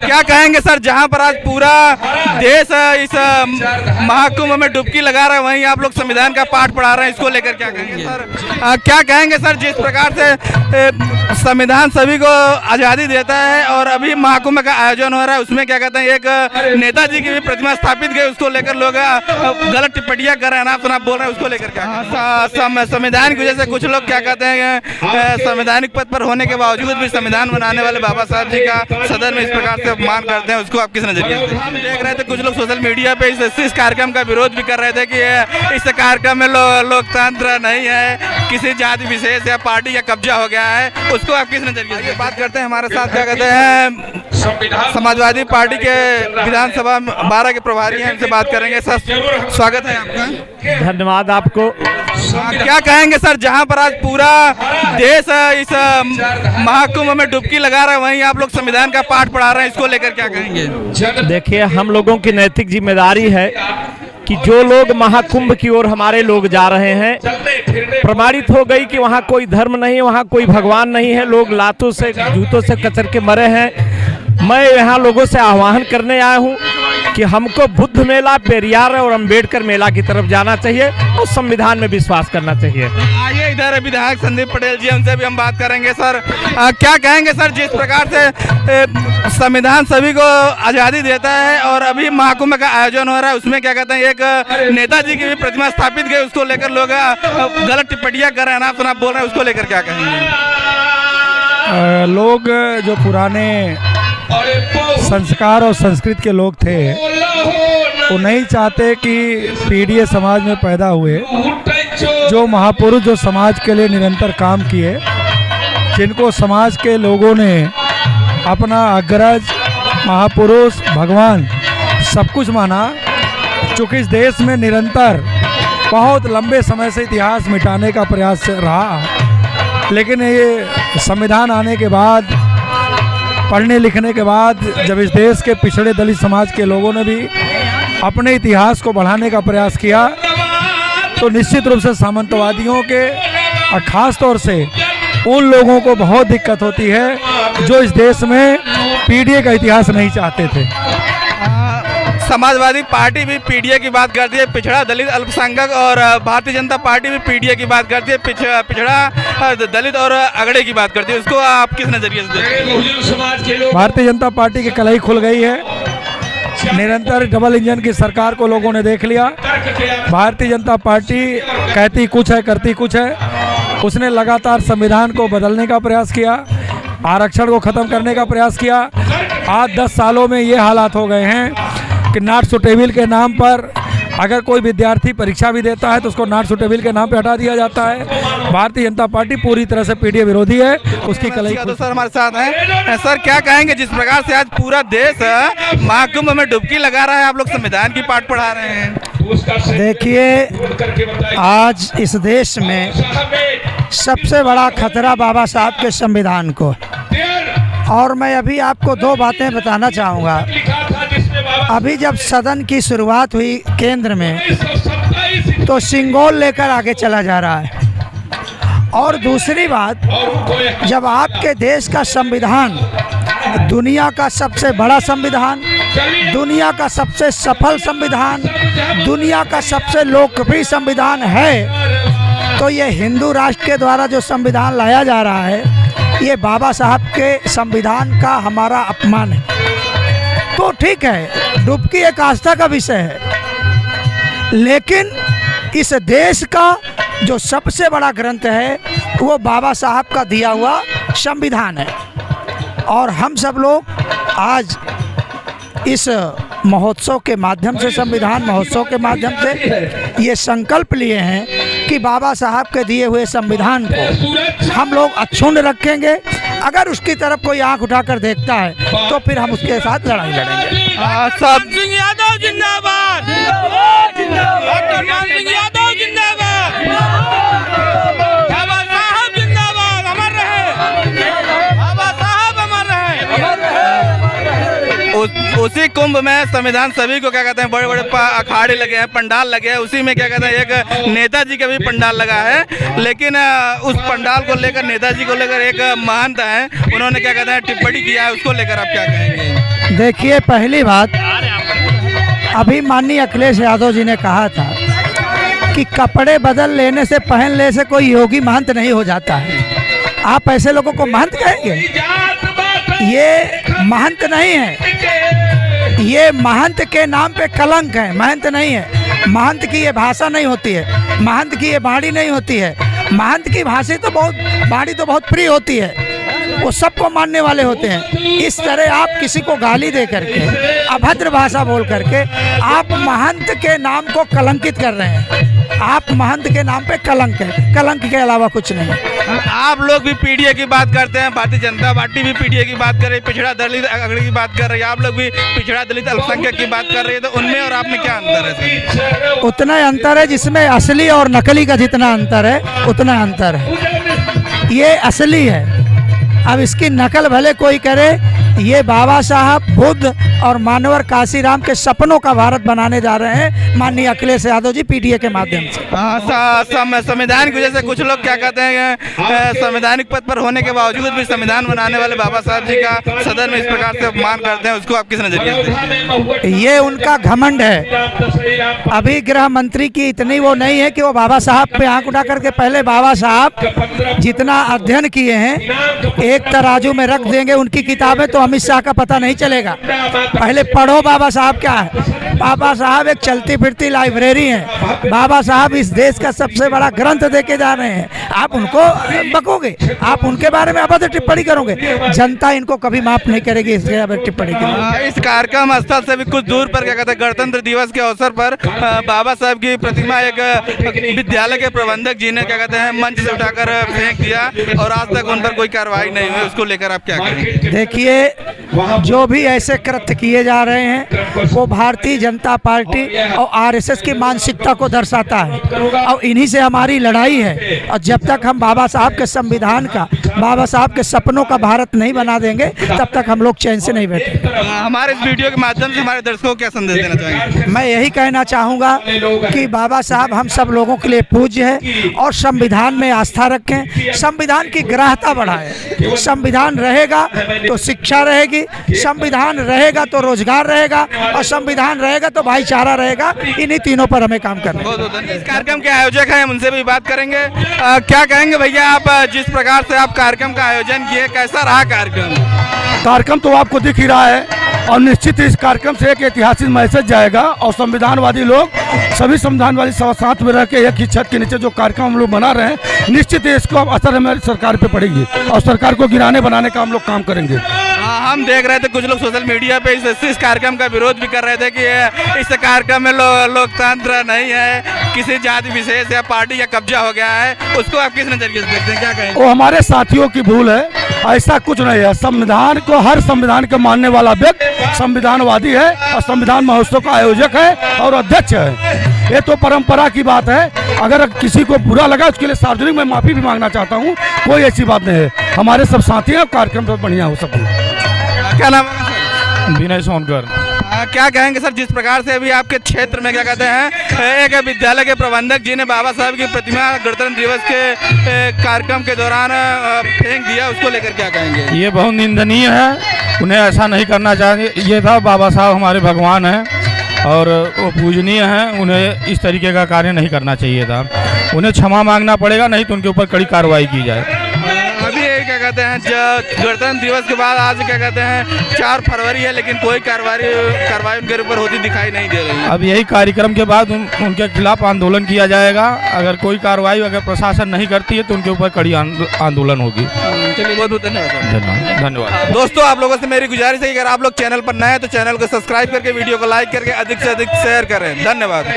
क्या कहेंगे सर, जहां पर आज पूरा देश इस महाकुंभ में डुबकी लगा रहा है, वहीं आप लोग संविधान का पाठ पढ़ा रहे हैं, इसको लेकर क्या कहेंगे सर? क्या कहेंगे सर, जिस प्रकार से संविधान सभी को आज़ादी देता है और अभी महाकुंभ का आयोजन हो रहा है, उसमें क्या कहते हैं एक नेताजी की भी प्रतिमा स्थापित गई, उसको लेकर लोग गलत टिप्पणियां कर रहे हैं, आप बोल रहे हैं, उसको लेकर क्या? संविधान की वजह से कुछ लोग क्या कहते हैं, संवैधानिक पद पर होने के बावजूद भी संविधान बनाने वाले बाबा साहब जी का सदन में इस प्रकार से अपमान करते हैं, उसको आप किस नजरिए से देख रहे थे? कुछ लोग सोशल मीडिया पे इस कार्यक्रम का विरोध भी कर रहे थे कि इस कार्यक्रम में लोकतंत्र नहीं है, किसी जाति विशेष या पार्टी का कब्जा हो गया है, उसको आप किस नजरिए से बात करते हैं? हमारे साथ क्या कहते हैं, समाजवादी पार्टी के विधानसभा 12 के प्रभारी हैं, उनसे बात करेंगे। सर स्वागत है आपका। धन्यवाद आपको। क्या कहेंगे सर, जहां पर आज पूरा देश इस महाकुंभ में डुबकी लगा रहा है, वहीं आप लोग संविधान का पाठ पढ़ा रहे हैं, इसको लेकर क्या कहेंगे? देखिए, हम लोगों की नैतिक जिम्मेदारी है कि जो लोग महाकुंभ की ओर हमारे लोग जा रहे हैं, प्रमाणित हो गई कि वहाँ कोई धर्म नहीं है, वहाँ कोई भगवान नहीं है, लोग लातों से जूतों से कचर के मरे हैं। मैं यहाँ लोगों से आह्वान करने आया हूँ कि हमको बुद्ध मेला, पेरियार और अंबेडकर मेला की तरफ जाना चाहिए और संविधान में विश्वास करना चाहिए। आइए, इधर विधायक संदीप पटेल जी, उनसे भी हम बात करेंगे। सर क्या कहेंगे सर, जिस प्रकार से संविधान सभी को आज़ादी देता है और अभी महाकुंभ का आयोजन हो रहा है, उसमें क्या कहते हैं एक नेताजी की भी प्रतिमा स्थापित गई, उसको लेकर लोग गलत टिप्पणियां कर रहे हैं, आप बोल रहे हैं, उसको लेकर क्या कहेंगे? लोग जो पुराने संस्कार और संस्कृति के लोग थे, वो नहीं चाहते कि पीढ़ी समाज में पैदा हुए जो महापुरुष जो समाज के लिए निरंतर काम किए, जिनको समाज के लोगों ने अपना अग्रज, महापुरुष, भगवान सब कुछ माना। चूँकि इस देश में निरंतर बहुत लंबे समय से इतिहास मिटाने का प्रयास रहा, लेकिन ये संविधान आने के बाद, पढ़ने लिखने के बाद, जब इस देश के पिछड़े दलित समाज के लोगों ने भी अपने इतिहास को बढ़ाने का प्रयास किया, तो निश्चित रूप से सामंतवादियों के और ख़ास तौर से उन लोगों को बहुत दिक्कत होती है जो इस देश में पीढ़ी का इतिहास नहीं चाहते थे। समाजवादी पार्टी भी पीडीए की बात करती है, पिछड़ा दलित अल्पसंख्यक, और भारतीय जनता पार्टी भी पीडीए की बात करती है, पिछड़ा दलित और अगड़े की बात करती है, उसको आप किस नजरिए से देखते हैं? भारतीय जनता पार्टी की कलाई खुल गई है। निरंतर डबल इंजन की सरकार को लोगों ने देख लिया। भारतीय जनता पार्टी कहती कुछ है, करती कुछ है। उसने लगातार संविधान को बदलने का प्रयास किया, आरक्षण को ख़त्म करने का प्रयास किया। आज 10 सालों में ये हालात हो गए हैं कि नॉट सुटेबल के नाम पर अगर कोई विद्यार्थी परीक्षा भी देता है तो उसको नॉट सुटेबल के नाम पे हटा दिया जाता है। भारतीय जनता पार्टी पूरी तरह से पीडीए विरोधी है, उसकी कलई। तो सर हमारे साथ हैं। सर क्या कहेंगे, जिस प्रकार से आज पूरा देश महाकुंभ में डुबकी लगा रहा है, आप लोग संविधान की पाठ पढ़ा रहे हैं? देखिए, आज इस देश में सबसे बड़ा खतरा बाबा साहब के संविधान को, और मैं अभी आपको 2 बातें बताना चाहूँगा। अभी जब सदन की शुरुआत हुई केंद्र में, तो सिंगोल लेकर आगे चला जा रहा है। और दूसरी बात, जब आपके देश का संविधान दुनिया का सबसे बड़ा संविधान, दुनिया का सबसे सफल संविधान, दुनिया का सबसे लोकप्रिय संविधान है, तो ये हिंदू राष्ट्र के द्वारा जो संविधान लाया जा रहा है, ये बाबा साहब के संविधान का हमारा अपमान है। तो ठीक है, डुबकी एक आस्था का विषय है, लेकिन इस देश का जो सबसे बड़ा ग्रंथ है वो बाबा साहब का दिया हुआ संविधान है। और हम सब लोग आज इस महोत्सव के माध्यम से, संविधान महोत्सव के माध्यम से ये संकल्प लिए हैं कि बाबा साहब के दिए हुए संविधान को हम लोग अक्षुण्ण रखेंगे। अगर उसकी तरफ कोई आंख उठाकर देखता है तो फिर हम उसके साथ लड़ाई लड़ेंगे। यादव जिंदाबाद, डॉक्टर मान सिंह यादव जिंदाबाद, बाबा साहब जिंदाबाद, अमर रहे बाबा साहब, अमर रहे। उसी कुंभ में संविधान सभी को क्या कहते हैं, बड़े बड़े अखाड़े लगे हैं, पंडाल लगे हैं, उसी में क्या कहते हैं एक नेताजी का भी पंडाल लगा है। लेकिन उस पंडाल को लेकर, नेताजी को लेकर एक महंत है, उन्होंने क्या कहते हैं टिप्पणी किया है, उसको लेकर आप क्या कहेंगे? देखिए, पहली बात, अभी माननीय अखिलेश यादव जी ने कहा था कि कपड़े बदल लेने से, पहन लेने से कोई योगी महंत नहीं हो जाता है। आप ऐसे लोगों को महंत कहेंगे? ये महंत नहीं है, ये महंत के नाम पे कलंक है, महंत नहीं है। महंत की ये भाषा नहीं होती है, महंत की ये बाणी नहीं होती है। महंत की भाषा तो बाणी तो बहुत प्रिय होती है, वो सबको मानने वाले होते हैं। इस तरह आप किसी को गाली दे करके, अभद्र भाषा बोल करके आप महंत के नाम को कलंकित कर रहे हैं। आप महंत के नाम पे कलंक है, कलंक के अलावा कुछ नहीं है। आप लोग भी पीडीए की बात करते हैं, भारतीय जनता पार्टी भी पीडीए की बात कर रही है, पिछड़ा दलित अगड़ी की बात कर रही है, आप लोग भी पिछड़ा दलित अल्पसंख्यक की बात कर रही है, तो उनमें और आप में क्या अंतर है? उतना अंतर है जिसमें असली और नकली का जितना अंतर है उतना अंतर है। ये असली है, अब इसकी नकल भले कोई करे। ये बाबा साहब, बुद्ध और मानवर काशीराम के सपनों का भारत बनाने जा रहे हैं माननीय अखिलेश यादव जी पीडीए के माध्यम से। संविधान की वजह से कुछ लोग क्या कहते हैं, संवैधानिक पद पर होने के बावजूद भी संविधान बनाने वाले बाबा साहब जी का सदन में इस प्रकार से अपमान करते हैं, उसको आप किस नजरिए से? ये उनका घमंड है। अभी गृह मंत्री की इतनी वो नहीं है कि वो बाबा साहब पे आंख उठा करके, पहले बाबा साहब जितना अध्ययन किए हैं एक तराजू में रख देंगे उनकी किताबें तो अमित शाह का पता नहीं चलेगा। पहले पढ़ो बाबा साहब क्या है। बाबा साहब एक चलती फिरती लाइब्रेरी हैं। बाबा साहब इस देश का सबसे बड़ा ग्रंथ देके जा रहे हैं। आप उनको बकोगे, आप उनके बारे में अभद्र टिप्पणी करोगे, जनता इनको कभी माफ नहीं करेगी इसके अभद्र टिप्पणी के। इस कार्यक्रम स्थल से भी कुछ दूर पर क्या कहते हैं, गणतंत्र दिवस के अवसर पर बाबा साहब की प्रतिमा एक विद्यालय के प्रबंधक जी ने क्या कहते हैं मंच से उठाकर फेंक दिया और आज तक उन पर कोई कार्रवाई नहीं हुई, उसको लेकर आप क्या कहेंगे? देखिए, जो भी ऐसे कृत्य किए जा रहे हैं वो भारतीय जनता पार्टी और आरएसएस की मानसिकता को दर्शाता है और इन्हीं से हमारी लड़ाई है। और जब तक हम बाबा साहब के संविधान का, बाबा साहब के सपनों का भारत नहीं बना देंगे तब तक हम लोग चैन से नहीं बैठेंगे। हमारे इस वीडियो के माध्यम से हमारे दर्शकों को क्या संदेश देना चाहेंगे? मैं यही कहना चाहूँगा कि बाबा साहब हम सब लोगों के लिए पूज्य है और संविधान में आस्था रखें, संविधान की ग्राह्यता बढ़ाएं। संविधान रहेगा तो शिक्षा रहेगी, संविधान रहेगा तो रोजगार रहेगा और संविधान रहेगा तो भाईचारा रहेगा। इन्हीं तीनों पर हमें काम करना है। इस कार्यक्रम के आयोजक हैं, उनसे भी बात करेंगे। क्या कहेंगे भैया, आप जिस प्रकार से आप कार्यक्रम का आयोजन किए, कैसा रहा कार्यक्रम? कार्यक्रम तो आपको दिख ही रहा है और निश्चित इस कार्यक्रम से एक ऐतिहासिक मैसेज जाएगा और संविधानवादी लोग, सभी संविधानवादी साथ में रह के एक ही छत के नीचे जो कार्यक्रम हम लोग बना रहे हैं, निश्चित इसको असर हमारी सरकार पे पड़ेगी और सरकार को गिराने बनाने का हम लोग काम करेंगे। हम देख रहे थे कुछ लोग सोशल मीडिया पे इस कार्यक्रम का विरोध भी कर रहे थे कि इस कार्यक्रम में लोकतंत्र नहीं है, किसी जाति विशेष या पार्टी का कब्जा हो गया है, उसको आप किस नजरिए से देखते हैं, क्या कहेंगे? वो हमारे साथियों की भूल है, ऐसा कुछ नहीं है। संविधान को, हर संविधान के मानने वाला व्यक्ति संविधानवादी है और संविधान महोत्सव का आयोजक है और अध्यक्ष है। ये तो परंपरा की बात है। अगर किसी को बुरा लगा उसके लिए सार्वजनिक मैं माफी भी मांगना चाहता हूँ, कोई ऐसी बात नहीं है। हमारे सब साथी हैं, कार्यक्रम तो बढ़िया हो सके। क्या नाम है? विनय सोनकर। क्या कहेंगे सर, जिस प्रकार से अभी आपके क्षेत्र में क्या कहते हैं एक विद्यालय के प्रबंधक जी ने बाबा साहब की प्रतिमा गणतंत्र दिवस के कार्यक्रम के दौरान फेंक दिया, उसको लेकर क्या कहेंगे? ये बहुत निंदनीय है, उन्हें ऐसा नहीं करना चाहिए। ये था, बाबा साहब हमारे भगवान हैं और वो पूजनीय हैं, उन्हें इस तरीके का कार्य नहीं करना चाहिए था। उन्हें क्षमा मांगना पड़ेगा, नहीं तो उनके ऊपर कड़ी कार्रवाई की जाए। अभी क्या कहते हैं गणतंत्र दिवस के बाद आज क्या कहते हैं 4 फरवरी है, लेकिन कोई कार्रवाई उनके ऊपर होती दिखाई नहीं दे रही है। अब यही कार्यक्रम के बाद उनके खिलाफ आंदोलन किया जाएगा। अगर कोई कार्रवाई अगर प्रशासन नहीं करती है तो उनके ऊपर कड़ी आंदोलन होगी। चलिए, बहुत बहुत धन्यवाद। दोस्तों, आप लोगों से मेरी गुजारिश है कि अगर आप लोग चैनल पर नए हैं तो चैनल को सब्सक्राइब करके वीडियो को लाइक करके अधिक से अधिक शेयर करें। धन्यवाद।